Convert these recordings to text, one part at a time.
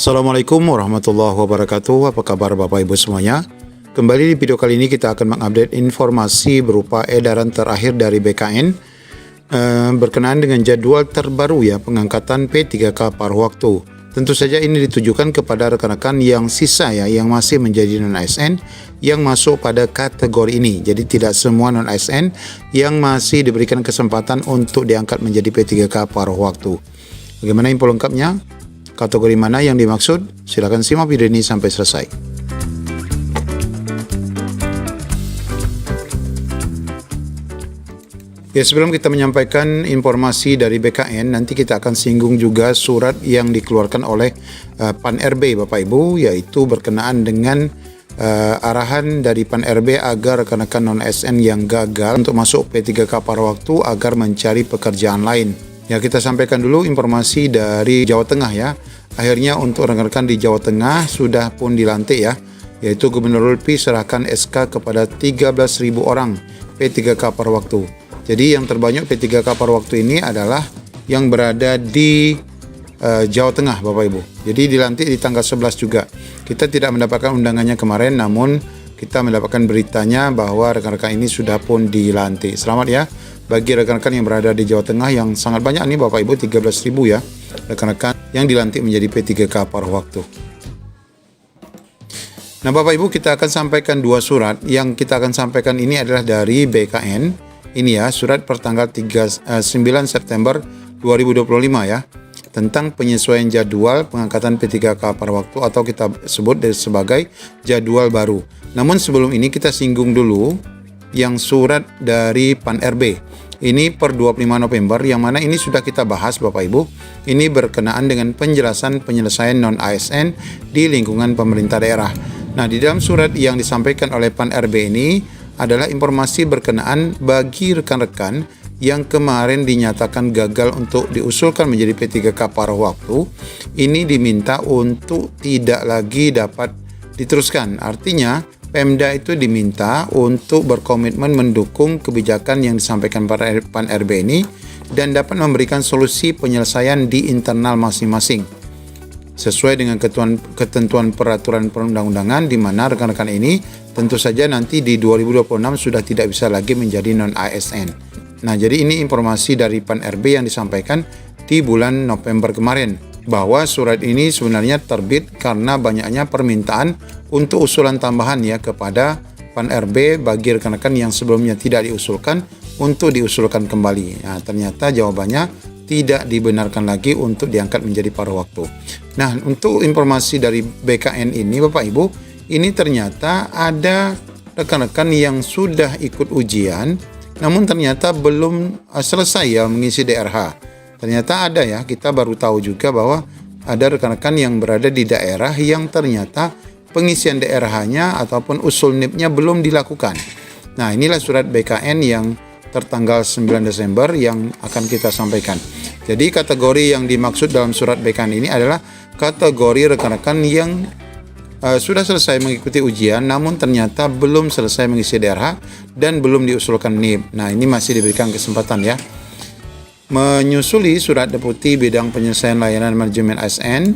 Assalamualaikum warahmatullahi wabarakatuh. Apa kabar Bapak Ibu semuanya? Kembali di video kali ini kita akan mengupdate informasi berupa edaran terakhir dari BKN berkenaan dengan jadwal terbaru ya pengangkatan P3K paruh waktu. Tentu saja ini ditujukan kepada rekan-rekan yang sisa ya, yang masih menjadi non-ASN yang masuk pada kategori ini. Jadi tidak semua non-ASN yang masih diberikan kesempatan untuk diangkat menjadi P3K paruh waktu. Bagaimana info lengkapnya? Kategori mana yang dimaksud? Silakan simak video ini sampai selesai. Ya, sebelum kita menyampaikan informasi dari BKN, nanti kita akan singgung juga surat yang dikeluarkan oleh PAN-RB Bapak Ibu, yaitu berkenaan dengan arahan dari PAN-RB agar rekan-rekan non-ASN yang gagal untuk masuk P3K paruh waktu agar mencari pekerjaan lain. Ya, kita sampaikan dulu informasi dari Jawa Tengah ya. Akhirnya untuk rekan-rekan di Jawa Tengah sudah pun dilantik ya, yaitu Gubernur Lutfi serahkan SK kepada 13.000 orang P3K paruh waktu. Jadi yang terbanyak P3K paruh waktu ini adalah yang berada di Jawa Tengah Bapak Ibu. Jadi dilantik di tanggal 11 juga. Kita tidak mendapatkan undangannya kemarin, namun kita mendapatkan beritanya bahwa rekan-rekan ini sudah pun dilantik. Selamat ya bagi rekan-rekan yang berada di Jawa Tengah yang sangat banyak nih Bapak Ibu, 13.000 ya rekan-rekan yang dilantik menjadi P3K paruh waktu. Nah Bapak Ibu, kita akan sampaikan dua surat. Yang kita akan sampaikan ini adalah dari BKN. Ini ya, surat pertanggal 9 September 2025 ya, tentang penyesuaian jadwal pengangkatan P3K paruh waktu atau kita sebut sebagai jadwal baru. Namun sebelum ini kita singgung dulu yang surat dari PAN-RB. Ini per 25 November yang mana ini sudah kita bahas Bapak Ibu. Ini berkenaan dengan penjelasan penyelesaian non-ASN di lingkungan pemerintah daerah. Nah, di dalam surat yang disampaikan oleh PAN-RB ini adalah informasi berkenaan bagi rekan-rekan yang kemarin dinyatakan gagal untuk diusulkan menjadi P3K paruh waktu. Ini diminta untuk tidak lagi dapat diteruskan. Artinya Pemda itu diminta untuk berkomitmen mendukung kebijakan yang disampaikan PAN-RB ini dan dapat memberikan solusi penyelesaian di internal masing-masing sesuai dengan ketentuan peraturan perundang-undangan, di mana rekan-rekan ini tentu saja nanti di 2026 sudah tidak bisa lagi menjadi non-ASN. Nah, jadi ini informasi dari PAN-RB yang disampaikan di bulan November kemarin, bahwa surat ini sebenarnya terbit karena banyaknya permintaan untuk usulan tambahan ya kepada PAN-RB bagi rekan-rekan yang sebelumnya tidak diusulkan untuk diusulkan kembali. Nah, ternyata jawabannya tidak dibenarkan lagi untuk diangkat menjadi paruh waktu. Nah, untuk informasi dari BKN ini Bapak Ibu, ini ternyata ada rekan-rekan yang sudah ikut ujian namun ternyata belum selesai ya mengisi DRH. Ternyata ada ya, kita baru tahu juga bahwa ada rekan-rekan yang berada di daerah yang ternyata pengisian DRH-nya ataupun usul NIP-nya belum dilakukan. Nah, inilah surat BKN yang tertanggal 9 Desember yang akan kita sampaikan. Jadi kategori yang dimaksud dalam surat BKN ini adalah kategori rekan-rekan yang sudah selesai mengikuti ujian namun ternyata belum selesai mengisi DRH dan belum diusulkan NIP. Nah, ini masih diberikan kesempatan ya. Menyusuli surat Deputi Bidang Penyelesaian Layanan Manajemen ASN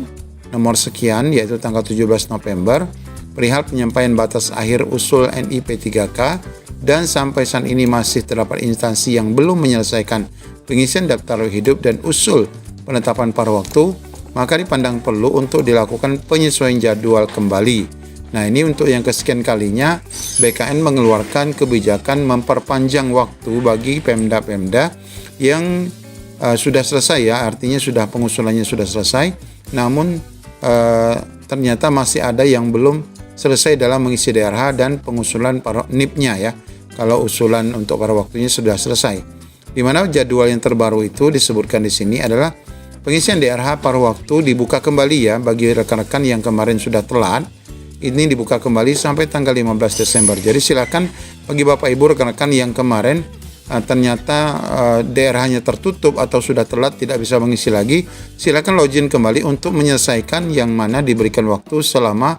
nomor sekian, yaitu tanggal 17 November, perihal penyampaian batas akhir usul NIP 3K dan sampai saat ini masih terdapat instansi yang belum menyelesaikan pengisian daftar hidup dan usul penetapan paruh waktu, maka dipandang perlu untuk dilakukan penyesuaian jadwal kembali. Nah, ini untuk yang kesekian kalinya BKN mengeluarkan kebijakan memperpanjang waktu bagi Pemda-Pemda yang sudah selesai ya, artinya sudah pengusulannya sudah selesai, namun ternyata masih ada yang belum selesai dalam mengisi DRH dan pengusulan NIP-nya ya. Kalau usulan untuk paruh waktunya sudah selesai. Di mana jadwal yang terbaru itu disebutkan di sini adalah pengisian DRH paruh waktu dibuka kembali ya bagi rekan-rekan yang kemarin sudah telat. Ini dibuka kembali sampai tanggal 15 Desember. Jadi silakan bagi Bapak Ibu rekan-rekan yang kemarin ternyata DRH-nya tertutup atau sudah telat tidak bisa mengisi lagi, silakan login kembali untuk menyelesaikan yang mana diberikan waktu selama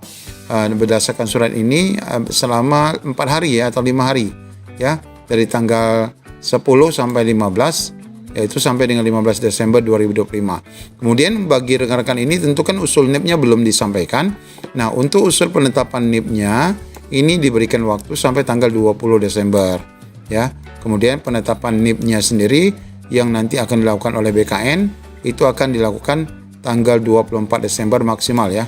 berdasarkan surat ini selama 4 hari ya atau 5 hari ya, dari tanggal 10 sampai 15 yaitu sampai dengan 15 Desember 2025. Kemudian bagi rekan-rekan ini tentu kan usul NIP-nya belum disampaikan. Nah, untuk usul penetapan NIP-nya ini diberikan waktu sampai tanggal 20 Desember ya. Kemudian penetapan NIP-nya sendiri yang nanti akan dilakukan oleh BKN itu akan dilakukan tanggal 24 Desember maksimal ya.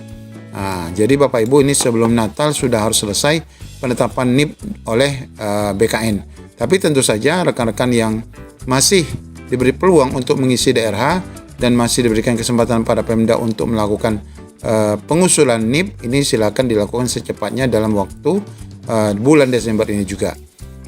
Nah, jadi Bapak Ibu ini sebelum Natal sudah harus selesai penetapan NIP oleh BKN. Tapi tentu saja rekan-rekan yang masih diberi peluang untuk mengisi DRH dan masih diberikan kesempatan pada Pemda untuk melakukan pengusulan NIP, ini silakan dilakukan secepatnya dalam waktu bulan Desember ini juga.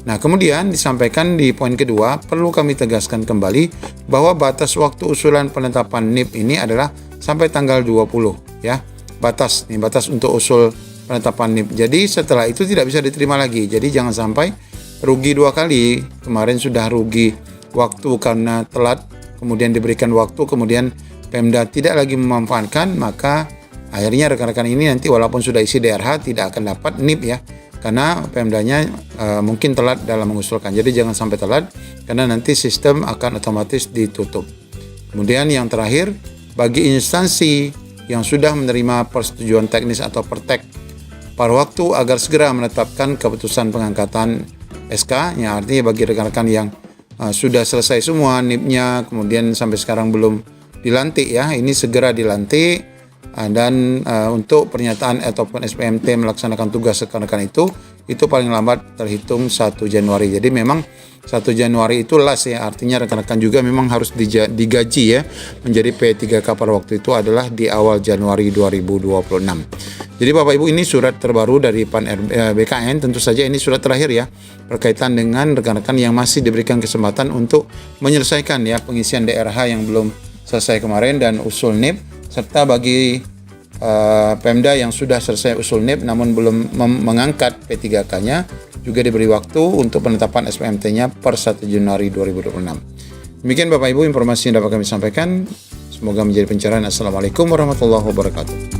Nah, kemudian disampaikan di poin kedua, perlu kami tegaskan kembali bahwa batas waktu usulan penetapan NIP ini adalah sampai tanggal 20 ya. Batas untuk usul penetapan NIP. Jadi setelah itu tidak bisa diterima lagi. Jadi jangan sampai rugi dua kali. Kemarin sudah rugi waktu karena telat, kemudian diberikan waktu, kemudian Pemda tidak lagi memanfaatkan, maka akhirnya rekan-rekan ini nanti walaupun sudah isi DRH tidak akan dapat NIP ya. Karena Pemdanya mungkin telat dalam mengusulkan. Jadi jangan sampai telat karena nanti sistem akan otomatis ditutup. Kemudian yang terakhir, bagi instansi yang sudah menerima persetujuan teknis atau pertek pada waktu agar segera menetapkan keputusan pengangkatan SK, yang artinya bagi rekan-rekan yang sudah selesai semua NIP-nya, kemudian sampai sekarang belum dilantik ya, ini segera dilantik. Dan untuk pernyataan ataupun SPMT melaksanakan tugas rekan-rekan itu paling lambat terhitung 1 Januari. Jadi memang 1 Januari itu last ya, artinya rekan-rekan juga memang harus digaji ya menjadi P3K pada waktu itu adalah di awal Januari 2026. Jadi Bapak Ibu, ini surat terbaru dari BKN, tentu saja ini surat terakhir ya berkaitan dengan rekan-rekan yang masih diberikan kesempatan untuk menyelesaikan ya pengisian DRH yang belum selesai kemarin dan usul NIP, serta bagi Pemda yang sudah selesai usul NIP namun belum mengangkat P3K-nya juga diberi waktu untuk penetapan SPMT-nya per 1 Januari 2026. Demikian Bapak Ibu informasi yang dapat kami sampaikan. Semoga menjadi pencerahan. Assalamualaikum warahmatullahi wabarakatuh.